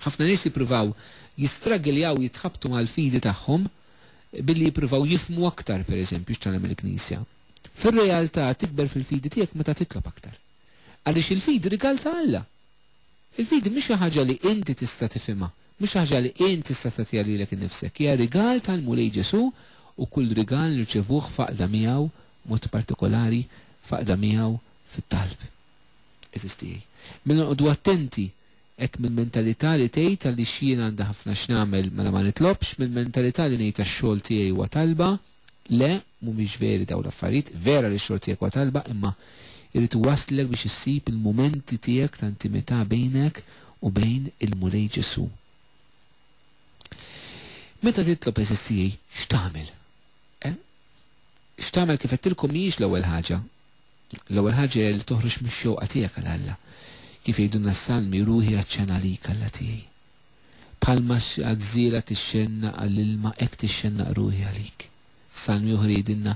ħafna nies jippruvaw jistraggljaw jitħabtu mal-fidi tagħhom billi jippruvaw jifmu aktar pereżempju x'tagħmel il-Knisja. Fir-realtà tikber fil-fidi tiegħek meta titlob aktar. Għaliex il-fidi rigal ta' Alla. Il-fidi mhix xi ħaġa li inti tista' tifhimha, mhux ħaġa li inti tista' tagħtiha lilek innifsek, hija rigal tal-Mulej Ġesu u kull rigal nirċevuh faqda miegħu mod partikolari faqda miegħu fit-talb. Eżistijaj. Minn noqogħdu attenti hekk mill-mentalità li tgħid għaliex jien għandha ħafna x'nagħmel mela ma nitlobx, mill-mentalità li ngħid għax-xogħol tiegħi huwa talba, le mhumiex veri dawn l-affarijiet, vera li x-xogħol tiegħek huwa talba, imma jrid iwasslek biex issib il-mumenti tiegħek ta' intimità bejnek u bejn il-Mulej Ġesu. Meta titlob eżistijaj, x'tagħmel? X'tagħmel kif qedtilkom mhijiex l-ewwel ħaġa. L-ewwel ħaġa li toħroġ mix-xewqa tiegħek għal Alla. Kif jgħidulna s-salmi ruħi għaċċena lik Alla tiegħi. Bħalma għadżiela tixxenna għall-ilma hekk tixxenna ruħi għalik. Salmi oħra jgħidilna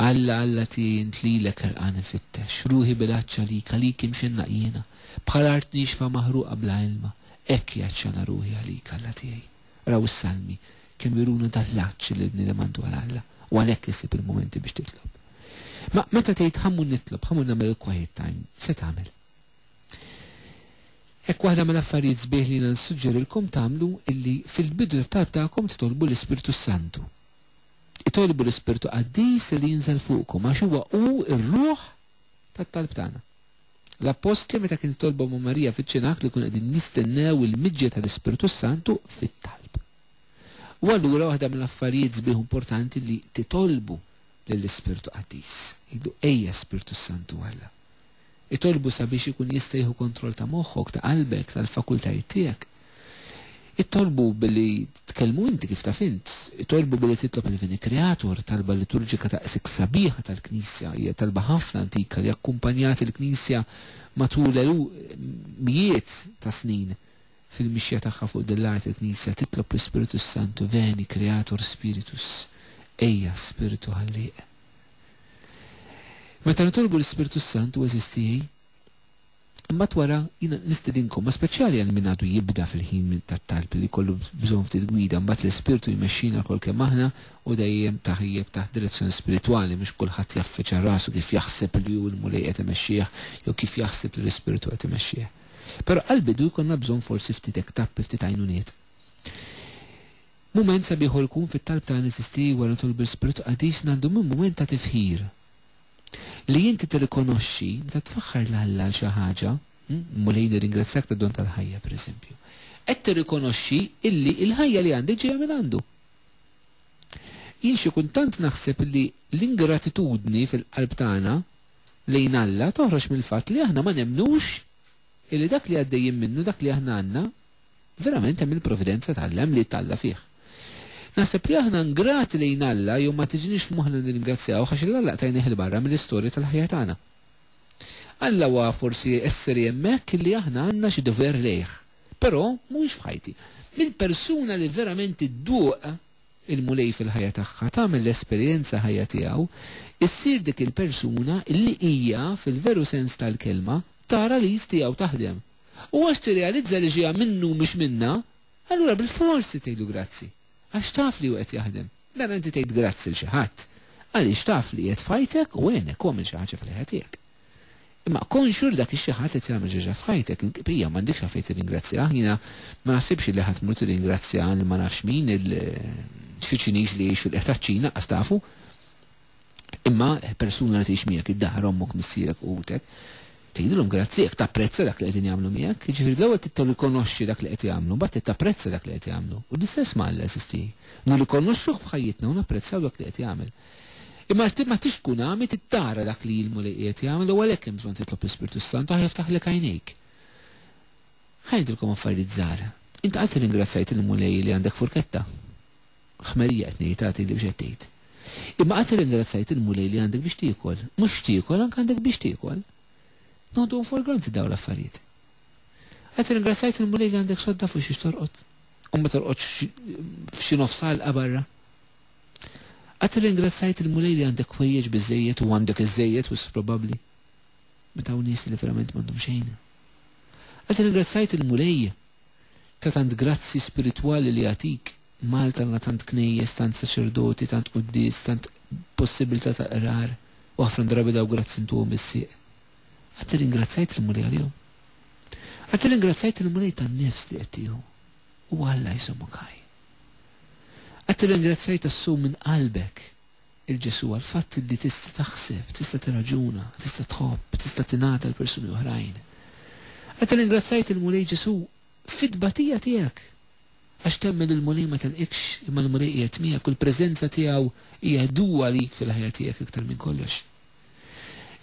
Alla tiegħi int lilek ħerqan infittex, ruħi bil-għaċċa lik għalik imxenna jiena. Bħal art nixfa maħruqa bla ilma, hekk jaċċena ruħi għalik Alla tiegħi. Raw is-salmi kemm juruna dal-laċċ li bniedem għandu għal Alla. U għalhekk isib il-momenti biex titlob. Ma meta tgħid ħammu nitlob, ħammu nagħmel il-quiet time, se tagħmel. Hekk waħda mill-affarijiet sbieħ li nsuġġerilkom tagħmlu illi fil-bidu tat-talb tagħkom titolbu l-Ispirtu Santu. Itolbu l-Ispirtu Qaddis li jinżel fuqkom għax huwa hu r-ruħ tat-talb tagħna. L-Apostli meta kien jitolbu ma' Marija fiċ-ċinak li kienu qegħdin nistennew il-miġġa tal-Ispirtu Santu fit-talb. U allura waħda mill-affarijiet sbieħ importanti li titolbu lill-Ispirtu Qaddis. Jgħidu ejja Spiritu Santu Alla. Itolbu sabiex ikun jista' jieħu kontroll ta' moħħok, ta' qalbek, tal-fakultajiet tiegħek. Itolbu billi tkellmu inti kif taf int, itolbu billi titlob il-Vinikreator, talba liturġika ta' sik sabiħa tal-Knisja, hija talba ħafna antika li akkumpanjat il-Knisja matul mijiet ta' snin fil-mixja tagħha fuq dil-art il-Knisja titlob l-Ispiritu Santu, Veni Creator Spiritus, ejja Spiritu ħalliq. Meta nitolbu l-Ispiritu Santu eżistijaj, imbagħad wara jiena nistedinkom, ma speċjali għal min għadu jibda fil-ħin tat-talb li jkollu bżonn ftit gwida, mbagħad l-Ispiritu jmexxina kolkemm aħna u dejjem taħjeb taħt direzzjoni spiritwali mhux kulħadd jaffeċa rasu kif jaħseb li hu l-mulej qed imexxih jew kif jaħseb li l-Ispiritu qed imexxih. Però għal-bidu jkollna bżonn forsi ftit hekk tapp ftit għajnuniet. Mument sabiħ jkun fit-talb ta' eżisti wara nitolbu l-Ispiritu Qaddis ngħaddu minn mument ta' tifħir. Li jinti tirrikonoxxi meta tfaħħar l-Alla għal xi ħaġa, mulej nirringrazzjak ta' don tal-ħajja pereżempju. Qed tirrikonoxxi illi l-ħajja li għandek ġejja minn għandu. Jien xi kultant naħseb li l-ingratitudni fil-qalb tagħna lejn Alla toħroġ mill-fatt li aħna ma nemnux illi dak li għaddejjin minnu dak li aħna għandna verament hemm il-provvidenza tal-Alla li talla fih. Naħseb li aħna ngrati lejn Alla jew ma tiġinix f'moħħna nirringrazzjaw għax il-Alla tajnih il-barra mill-istorja tal-ħajja tagħna. Alla huwa forsi esseri hemmhekk li aħna għandna xi dover lejh, però mhuwiex f'ħajti. Mill-persuna li verament idduq il-mulej fil-ħajja tagħha tagħmel l-esperjenza ħajja tiegħu, issir dik il-persuna li hija fil-veru sens tal-kelma tara li jistiegħu taħdem. U għax tirrealizza li ġejja minnu mhux minnha, allura bil-forsi tgħidu grazzi. Għax taf li u qed jaħdem. Dan inti tgħid grazzi l xi ħadd. Għaliex taf li qed fajtek u għenek għomil xi ħaġa fil-ħajja tiegħek. Imma kon xur dak ix-xi ħadd qed jagħmel ġeġa f'ħajtek, hija m'għandekx għalfejn tirringrazzjah, jiena ma naħsibx li ħadd mur tirringrazzja li ma nafx min il-Ċiniż li jgħix fil-qed taċ-Ċina qas tafu. Imma persuna li tgħix miegħek id-daħar ommok missierek u utek, tgħidilhom grazzi jekk tapprezza dak li qegħdin jagħmlu miegħek, jiġifieri l-ewwel tirrikonoxxi dak li qed jagħmlu, mbagħad tapprezza dak li qed jagħmlu. U l-istess mal eżisti. Nirrikonoxxuh f'ħajjitna u napprezzaw dak li qed jagħmel. Imma ma tix tkun għami tittara dak li jilmu li qiegħed jagħmel u għalhekk hemm bżonn titlob l-Ispiritu Sant għax jiftaħlek għajnejk. Ħajdilkom affarijiet żgħar. Inti qatt tirringrazzjajt il-mulej li għandek furketta. Ħmerija qed ngħid tagħti li biex qed tgħid. Imma qatt tirringrazzjajt il-mulej li għandek biex tiekol. Mhux tiekol anke għandek biex tiekol. Nodu for granted daw l-affarijiet. Għat ringrazzajt il-mulej li għandek sodda fuq xiex torqot. Ma torqotx f'xi nofsal qabarra. Għat ringrazzajt il-mulej li għandek kwejjeġ biżejjed u għandek iż-żejjed wis probabbli. Meta hawn nies li verament m'għandhom xejn. Għat ringrazzajt il-mulej ta' tant grazzi spirituali li għatik. Malta għandna tant knejjes, tant saċerdoti, tant quddis, tant possibilità ta' qrar, u ħafna drabi daw grazzi intuhom is-sieq. Għad ringrazzajt il-mulej għal-jom. Għad ringrazzajt il-mulej tan-nifs li qed tieħu. U Alla jsomok ħaj. Għad ringrazzajt assu minn qalbek il-Ġesu għal-fatt li tista' taħseb, tista' tiraġuna, tista' tħobb, tista' tingħata l-persuni oħrajn. Għad ringrazzajt il-mulej Ġesu fid-batija tiegħek. Għax temmen il-mulej ma telqikx, imma l-mulej qiegħed miegħek u l-preżenza tiegħu hija duwa lik fil-ħajja tiegħek iktar minn kollox.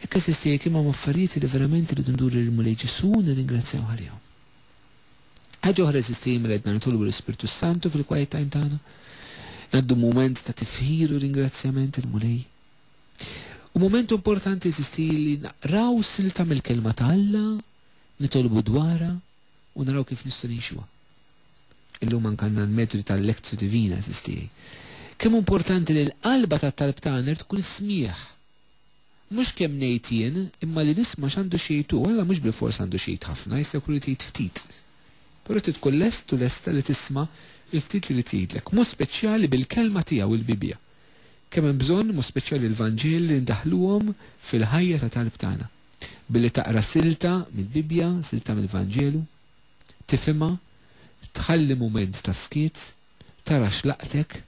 Ekk assistijek imma affarijiet li verament li ndur il-mulej Ġesu nirringrazzjaw għalihom. Ħaġa oħra assistijiem li għedna nitolbu l-Ispirtu Santu fil-quiet time tagħna. Għaddu moment ta' tifħir u ringrazzjament il-mulej. U moment importanti assistij li naqraw silta mill-kelma ta' Alla, nitolbu dwara u naraw kif nistgħu nixwa. Illum kanna l-metodi tal-lezzju divina assistij. Kemm importanti li l-qalba tat-talb tagħna tkun smieħ. Mhux kemm ngħid jien, imma li nisma' x'għandu xejtu, Alla mhux bil-fors għandu xejt ħafna, jista' jkun jgħid ftit. Però tkun lest u lesta li tisma' il-ftit li tgħidlek, mhux speċjali bil-kelma tiegħu il-Bibja. Kemm hemm bżonn mhux speċjali l-Vanġel li ndaħluhom fil-ħajja ta' talb tagħna. Billi taqra silta mill-Bibja, silta mill-Vanġelu, tifhimha, tħalli mument ta' skiet, tara x'laqtek,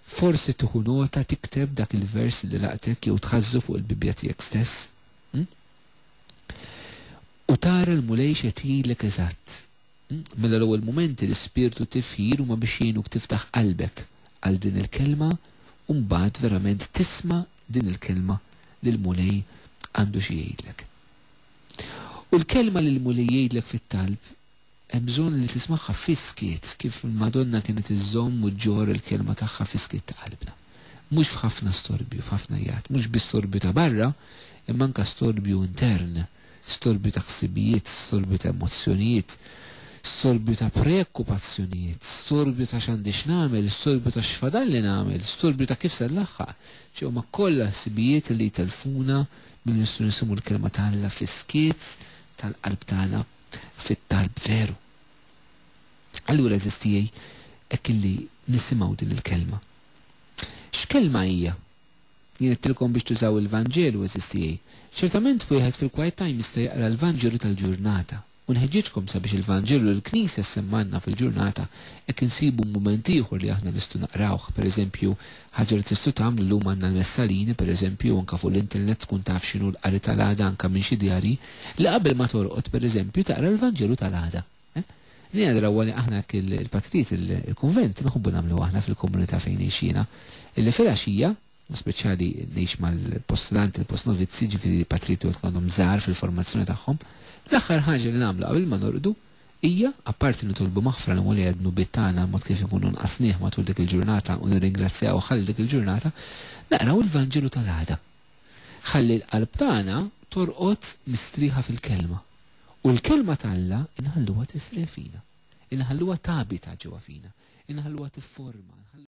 forsi tieħu nota tikteb dak il-vers li laqtek jew tħażżu fuq il-Bibja tiegħek stess. U tara l-mulej x'qed jgħidlek eżatt. Mela l-ewwel momenti l-ispirtu tifħir huma biex jgħinuk tiftaħ qalbek għal din il-kelma u mbagħad verament tisma' din il-kelma li l-mulej għandu xi jgħidlek. U l-kelma li l-mulej jgħidlek fit-talb hemm bżonn li tismagħha fiskiet kif il-Madonna kienet iżżomm u ġġor il-kelma tagħha fiskiet ta' qalbna. Mhux f'ħafna storbju, f'ħafna jgħat, mhux bis-storbju ta' barra, imma anke storbju intern, storbju ta' ħsibijiet, storbju ta' emozzjonijiet, storbju ta' preokkupazzjonijiet, storbju ta' x'għandix nagħmel, storbju ta' x'fadalli nagħmel, storbju ta' kif sallaħħa. Ġew ma' kollha ħsibijiet li jtelfuna milli nistgħu nisimgħu l-kelma tagħna fl-iskiet tal-qalb tagħna fit-talb veru. Allura eżistijej hekk illi nisimgħu din il-kelma. X'kelma hija? Jien qedtilkom biex tużaw il-Vanġelu eżistijej. Ċertament wieħed fil-quiet time jista' jaqra l-Vanġelu tal-ġurnata. U nħeġġitkom sabiex il-Vanġelu l-Knisja semmanna fil-ġurnata hekk insibu mument ieħor li aħna nistgħu naqrawh. Pereżempju, ħaġa li tistgħu tagħmlu llum għandna l-messalini, pereżempju anke fuq l-internet tkun taf x'inhu l-qari tal-għada anke minn xi djarji li qabel ma torqod pereżempju taqra l-Vanġelu tal-għada. Nien drawwa li aħna il-patrijiet il-kunvent nħobbu nagħmlu aħna fil-komunità fejn ngħixina illi filgħaxija, speċjali ngħix mal-postulanti il-postnovizzi ġifieri patrijiet għandhom żgħar fil-formazzjoni tagħhom. L-aħħar ħaġa li nagħmlu qabel ma norqdu hija apparti nitolbu maħfra li wali għadnu bittana mod kif ikunu nqasnieh matul dik il-ġurnata u nirringrazzjaw ħalli dik il-ġurnata, naqraw il-Vanġelu tal-għada. Ħalli l-qalb tagħna torqod mistrieħa fil-kelma. U l-kelma tagħlla inħalluha tisref fina, inħalluha tabita ġewwa fina, inħalluha tifforma.